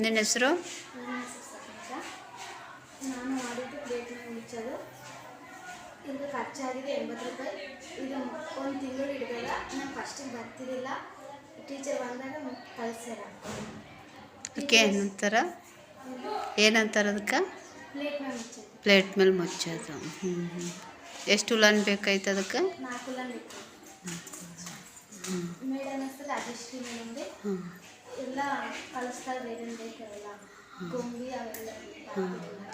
ನಿನ್ನ ಹೆಸರು? ನಾನು ಮಾಡಿದ್ದು ಪ್ಲೇಟ್ ಮೇಲೆ ಮುಚ್ಚೋದು. ಇದು ಖರ್ಚಾಗಿದೆ 80 ರೂಪಾಯಿ. ಇದು ಒಂದು ತಿಂಗಳು ಹಿಡಿದಲ್ಲ. ನಾನು ಫಸ್ಟಿಗೆ ಬರ್ತಿರಲಿಲ್ಲ, ಟೀಚರ್ ಬಂದಾಗ ಕಳಿಸ್ಯಾರ. ಅದಕ್ಕೆ ಏನಂತಾರೆ ಅದಕ್ಕೆ? ಪ್ಲೇಟ್ ಪ್ಲೇಟ್ ಮೇಲೆ ಮೇಲೆ ಮುಚ್ಚೋದು. ಮುಚ್ಚೋದು. ಎಷ್ಟು ಉಲಾನ್ ಬೇಕಾಯ್ತು ಅದಕ್ಕೆ? 4 ಉಲಾನ್ ಬೇಕು. ಮೇಡಮ್ ಹೆಸರು ರಾಜಶ್ರೀ ಮೇಡಮ್ಗೆ ಎಲ್ಲ ಕಳಿಸ್ತಾರೆ. ಏನೇನು ಬೇಕಾರಲ್ಲ ಗೊಂಬಿ ಅವೆಲ್ಲ.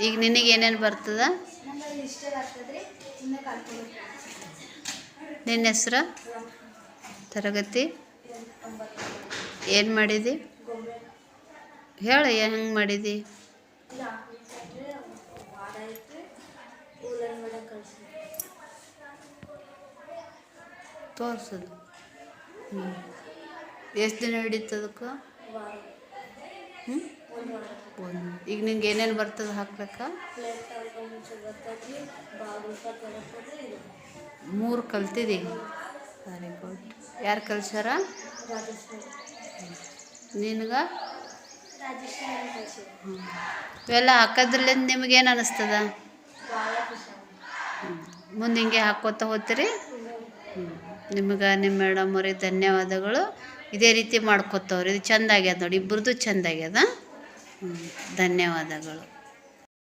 ಈಗ ನಿನಗೆ ಏನೇನು ಬರ್ತದ? ನಂಗೆ ಅದು ಇಷ್ಟ ಆಗ್ತದ್ರಿ. ಇನ್ನೂ ಕಲ್ತ್ಕೊಬೇಕು. ನಿನ್ನ ಹೆಸರು? ತರಗತಿ 9. ಏನು ಮಾಡಿದಿ? ಗೊಂಬೆ ಹೇಳ, ಹೆಂಗೆ ಮಾಡಿದಿ? ಇಲ್ಲ ಮಾಡಾಯ್ತು. ಉಲಾನ್ ಮೇಡಮ್ ಕಳಿಸಿ ತೋರಿಸೋದು. ಎಷ್ಟು ದಿನ ಹಿಡಿತು ಅದಕ್ಕೆ? ಈಗ ನಿಂಗೆ ಏನೇನು ಬರ್ತದೆ ಹಾಕ್ಬೇಕಾ? 3 ಕಲ್ತಿದ್ದಿ. Very good. ಯಾರು ಕಲ್ಸ್ಯಾರ? ನಿನಗೆ? ಇವೆಲ್ಲ ಹಾಕೋದ್ರಲ್ಲಿಂದ ನಿಮಗೇನು ಅನ್ನಿಸ್ತದ? ಮುಂದೆ ಹಿಂಗೆ ಹಾಕ್ಕೋತ ಹೋಗ್ತೀರಿ? ನಿಮಗೆ ನಿಮ್ಮ ಮೇಡಮ್ ಅವ್ರಿಗೆ ಧನ್ಯವಾದಗಳು. ಇದೇ ರೀತಿ ಮಾಡ್ಕೊತವ್ರಿ. ಇದು ಚೆಂದ ಆಗ್ಯದ ನೋಡಿ, ಇಬ್ಬರದು ಚೆಂದ ಆಗ್ಯದ. ಧನ್ಯವಾದಗಳು.